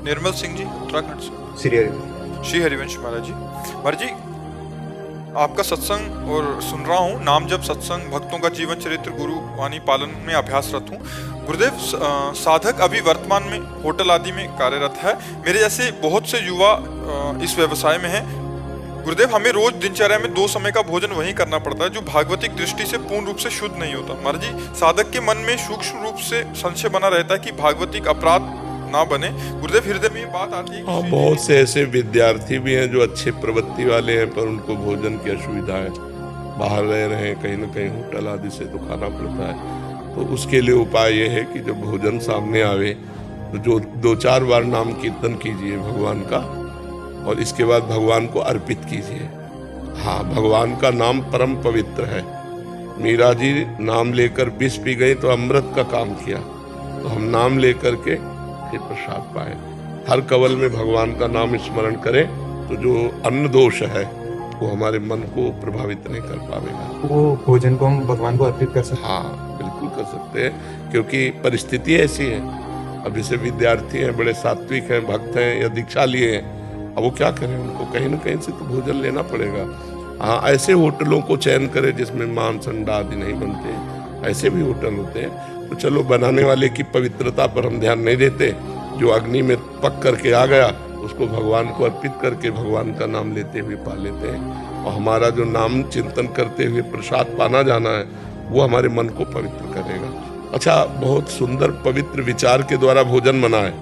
निर्मल सिंह जी, उत्तराखंड से। श्री हरिवंश। श्री हरिवंश महाराज जी। महाराज जी, आपका सत्संग और सुन रहा हूँ, नाम जब सत्संग, भक्तों का जीवन चरित्र, गुरु वाणी पालन में अभ्यासरत हूँ। गुरुदेव, साधक अभी वर्तमान में होटल आदि में कार्यरत है। मेरे जैसे बहुत से युवा इस व्यवसाय में हैं। गुरुदेव, हमें रोज दिनचर्या में 2 समय का भोजन वही करना पड़ता है जो भागवतिक दृष्टि से पूर्ण रूप से शुद्ध नहीं होता। महाराज जी, साधक के मन में सूक्ष्म रूप से संशय बना रहता है कि भागवतिक अपराध ना बने। गुरुदेव, हृदय में ये बात आती है हाँ, बहुत से ऐसे विद्यार्थी भी हैं जो अच्छे प्रवृत्ति वाले हैं, पर उनको भोजन की असुविधा है, बाहर रह रहे हैं, कहीं ना कहीं होटल आदि से तो खाना पड़ता है। तो उसके लिए उपाय ये है कि जब भोजन सामने आवे तो जो 2-4 बार नाम कीर्तन कीजिए भगवान का, और इसके बाद भगवान को अर्पित कीजिए। हाँ, भगवान का नाम परम पवित्र है। मीरा जी नाम लेकर विष पी गई तो अमृत का काम किया, तो हम नाम लेकर के फिर प्रसाद पाए। हर कवल में भगवान का नाम स्मरण करें तो जो अन्न दोष है वो हमारे मन को प्रभावित नहीं कर पाएगा। वो भोजन को हम भगवान को अर्पित कर सकते हैं? हाँ, बिल्कुल कर सकते हैं, क्योंकि परिस्थिति ऐसी है। अब जैसे विद्यार्थी हैं, बड़े सात्विक हैं, भक्त हैं या दीक्षा लिए हैं, अब वो क्या करें, उनको कहीं ना कहीं से तो भोजन लेना पड़ेगा। हाँ, ऐसे होटलों को चयन करें जिसमें मांस अंडा आदि नहीं बनते, ऐसे भी होटल होते हैं। तो चलो, बनाने वाले की पवित्रता पर हम ध्यान नहीं देते, जो अग्नि में पक करके आ गया उसको भगवान को अर्पित करके भगवान का नाम लेते हुए पा लेते हैं। और हमारा जो नाम चिंतन करते हुए प्रसाद पाना जाना है वो हमारे मन को पवित्र करेगा। अच्छा, बहुत सुंदर पवित्र विचार के द्वारा भोजन बना है,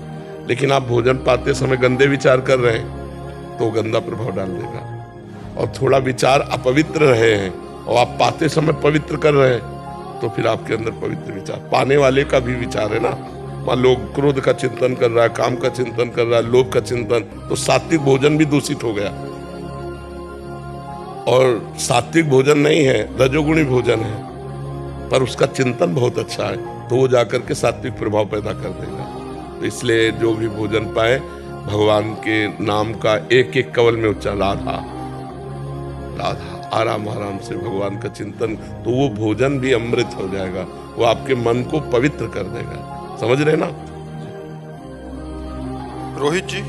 लेकिन आप भोजन पाते समय गंदे विचार कर रहे हैं तो गंदा प्रभाव डाल देगा। और थोड़ा विचार अपवित्र रहे हैं और आप पाते समय पवित्र कर रहे हैं तो फिर आपके अंदर पवित्र विचार, पाने वाले का भी विचार है ना। मान लो क्रोध का चिंतन कर रहा है, काम का चिंतन कर रहा है, लोभ का चिंतन, तो सात्विक भोजन भी दूषित हो गया। और सात्विक भोजन नहीं है, रजोगुणी भोजन है, पर उसका चिंतन बहुत अच्छा है, तो वो जाकर के सात्विक प्रभाव पैदा कर देगा। तो इसलिए जो भी भोजन पाए भगवान के नाम का एक एक कवल में उच्चारण, राधा राधा, आराम आराम से भगवान का चिंतन, तो वो भोजन भी अमृत हो जाएगा, वो आपके मन को पवित्र कर देगा। समझ रहे ना? रोहित जी।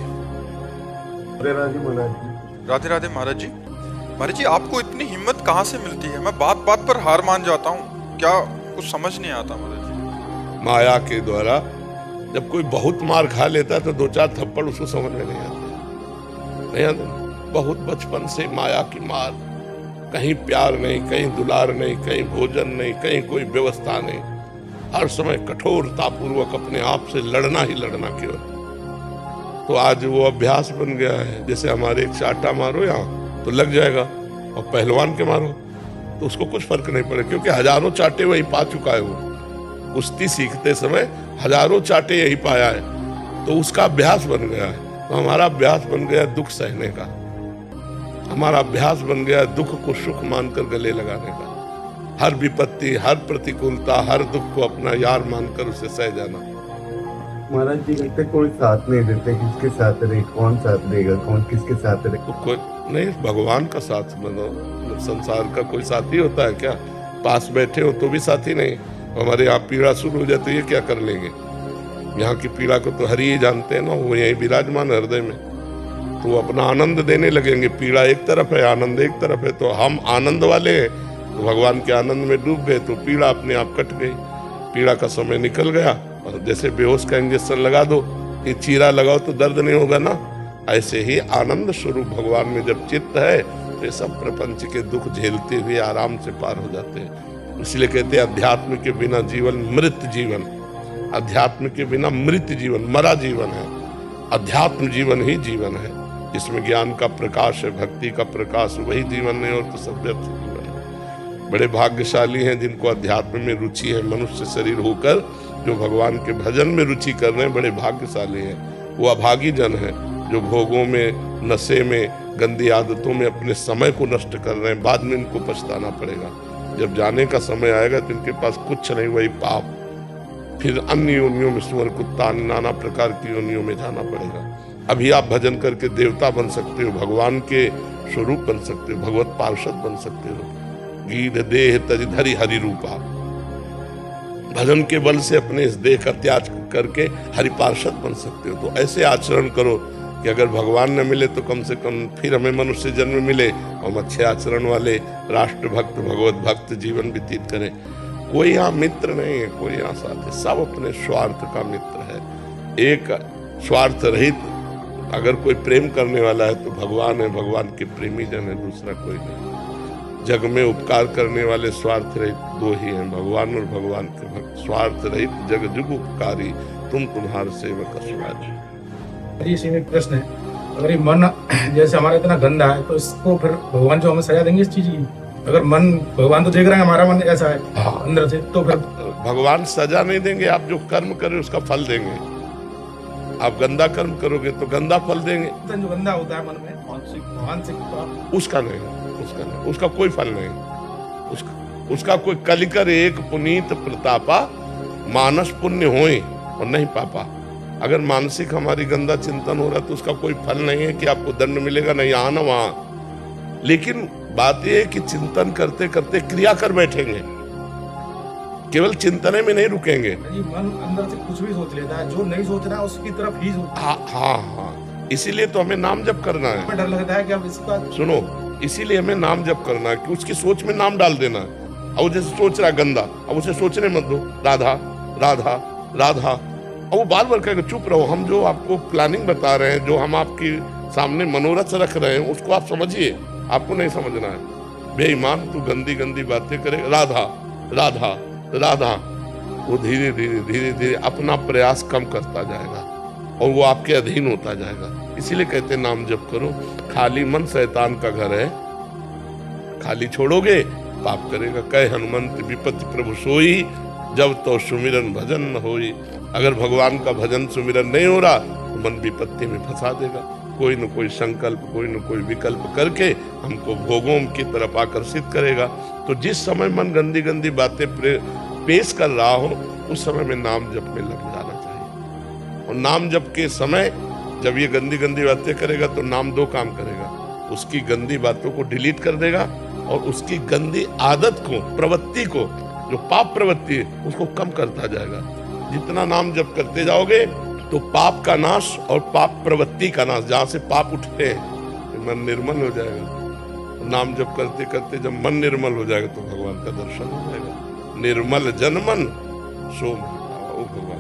राधे राधे महाराज जी। महाराज जी, आपको इतनी हिम्मत कहाँ से मिलती है? मैं बात बात पर हार मान जाता हूँ, क्या कुछ समझ नहीं आता महाराज जी। माया के द्वारा जब कोई बहुत मार खा लेता है तो 2-4 थप्पड़ उसको समझ में नहीं आते। बहुत बचपन से माया की मार, कहीं प्यार नहीं, कहीं दुलार नहीं, कहीं भोजन नहीं, कहीं कोई व्यवस्था नहीं, हर समय कठोरता पूर्वक अपने आप से लड़ना ही लड़ना केवल। तो आज वो अभ्यास बन गया है। जैसे हमारे एक चाटा मारो यहाँ तो लग जाएगा, और पहलवान के मारो तो उसको कुछ फर्क नहीं पड़े, क्योंकि हजारों चाटे वही पा चुका है। वो कुश्ती सीखते समय हजारों चाटे यही पाया है, तो उसका अभ्यास बन गया है। तो हमारा अभ्यास बन गया दुख सहने का, हमारा अभ्यास बन गया दुख को सुख मानकर गले लगाने का। हर विपत्ति, हर प्रतिकूलता, हर दुख को अपना यार मानकर उसे सह जाना। महाराज जी, कहते कोई साथ नहीं देते, किसके साथ रहे, कौन साथ देगा, कौन किसके साथ रहे? तो कोई नहीं, भगवान का साथ बनो। संसार का कोई साथी होता है क्या? पास बैठे हो तो भी साथी नहीं। हमारे यहाँ पीड़ा शुरू हो जाए तो ये क्या कर लेंगे? यहाँ की पीड़ा को तो हरि ही जानते हैं ना, वो यही विराजमान हृदय में, तो अपना आनंद देने लगेंगे। पीड़ा एक तरफ है, आनंद एक तरफ है, तो हम आनंद वाले हैं तो भगवान के आनंद में डूब गए, तो पीड़ा अपने आप कट गई। पीड़ा का समय निकल गया, और जैसे बेहोश का इंजेक्शन लगा दो कि चीरा लगाओ तो दर्द नहीं होगा ना, ऐसे ही आनंद स्वरूप भगवान में जब चित्त है तो ये सब प्रपंच के दुख झेलते हुए आराम से पार हो जाते हैं। इसलिए कहते हैं अध्यात्म के बिना जीवन मृत जीवन, अध्यात्म के बिना मृत जीवन, मरा जीवन है। अध्यात्म जीवन ही जीवन है, जिसमें ज्ञान का प्रकाश है, भक्ति का प्रकाश, वही जीवन है, और तो सब व्यर्थ जीवन है। बड़े भाग्यशाली हैं जिनको अध्यात्म में रुचि है, मनुष्य शरीर होकर जो भगवान के भजन में रुचि कर रहे हैं, बड़े भाग्यशाली हैं। वो अभागी जन हैं जो भोगों में, नशे में, गंदी आदतों में अपने समय को नष्ट कर रहे हैं। बाद में इनको पछताना पड़ेगा। जब जाने का समय आएगा तो इनके पास कुछ नहीं, वही पाप, फिर अन्य योनियों में, सुअर, कुत्ता, नाना प्रकार की योनियों में जाना पड़ेगा। अभी आप भजन करके देवता बन सकते हो, भगवान के स्वरूप बन सकते हो, भगवत पार्षद बन सकते हो। गीध देह तज धरि हरि रूपा, भजन के बल से अपने इस देह का त्याग करके हरि पार्षद बन सकते हो। तो ऐसे आचरण करो कि अगर भगवान न मिले तो कम से कम फिर हमें मनुष्य जन्म मिले, हम अच्छे आचरण वाले राष्ट्र भक्त भगवत भक्त जीवन व्यतीत करें। कोई यहाँ मित्र नहीं है, कोई यहाँ साथी, सब अपने स्वार्थ का मित्र है। एक स्वार्थ रहित अगर कोई प्रेम करने वाला है तो भगवान है, भगवान के प्रेमी जन है, दूसरा कोई नहीं। जग में उपकार करने वाले स्वार्थ रहित दो ही हैं, भगवान और भगवान के भक्त। स्वार्थ रहित जग जुग उपकारी, तुम तुम्हारे सेवक असवारी। जी इसी में एक प्रश्न है, अगर ये मन जैसे हमारा इतना गंदा है तो इसको फिर भगवान जो हमें सजा देंगे इस चीज की? अगर मन, भगवान तो देख रहे हैं हमारा मन ऐसा है अंदर से, तो फिर भगवान सजा नहीं देंगे, आप जो कर्म करें उसका फल देंगे। आप गंदा कर्म करोगे तो गंदा फल देंगे। जो गंदा होता है मन में मानसिक उसका नहीं, उसका कोई फल नहीं। उसका कोई कलिकर एक पुनीत प्रतापा, मानस पुण्य होए और नहीं पापा। अगर मानसिक हमारी गंदा चिंतन हो रहा है तो उसका कोई फल नहीं है कि आपको दंड मिलेगा, नहीं यहाँ ना वहां। लेकिन बात यह है कि चिंतन करते करते क्रिया कर बैठेंगे, केवल चिंतने में नहीं रुकेंगे। मन अंदर से कुछ भी सोच लेता है, जो नहीं सोचना उसकी तरफ ही सोचता है। हाँ, इसीलिए तो हमें नाम जप करना है। डर लगता है कि अब इसका सुनो, इसीलिए हमें नाम जप करना है कि उसकी सोच में नाम डाल देना है। अब जैसे सोच रहा गंदा, अब उसे सोचने मत दो, राधा राधा राधा, और वो बार बार कहेगा चुप रहो। हम जो आपको प्लानिंग बता रहे हैं, जो हम आपके सामने मनोरथ रख रहे हैं, उसको आप समझिए, आपको नहीं समझना है। बेईमान तू गंदी गंदी बातें करे, राधा राधा राधा। वो धीरे धीरे धीरे धीरे अपना प्रयास कम करता जाएगा और वो आपके अधीन होता जाएगा। इसीलिए कहते हैं नाम जप करो। खाली मन शैतान का घर है, खाली छोड़ोगे पाप करेगा। कह हनुमंत विपत्ति प्रभु सोई, जब तो सुमिरन भजन न होई। अगर भगवान का भजन सुमिरन नहीं हो रहा तो मन विपत्ति में फंसा देगा। कोई न कोई संकल्प, कोई न कोई विकल्प करके हमको भोगों की तरफ आकर्षित करेगा। तो जिस समय मन गंदी गंदी बातें पेश कर रहा हो, उस समय में नाम जप में लग जाना चाहिए। और नाम जप के समय जब ये गंदी गंदी बातें करेगा तो नाम दो काम करेगा, उसकी गंदी बातों को डिलीट कर देगा और उसकी गंदी आदत को, प्रवृत्ति को, जो पाप प्रवृत्ति है उसको कम करता जाएगा। जितना नाम जप करते जाओगे तो पाप का नाश और पाप प्रवृत्ति का नाश, जहां से पाप उठते हैं, मन निर्मल हो जाएगा। नाम जप करते करते जब मन निर्मल हो जाएगा तो भगवान का दर्शन हो जाएगा। निर्मल जन मन सो भगवान।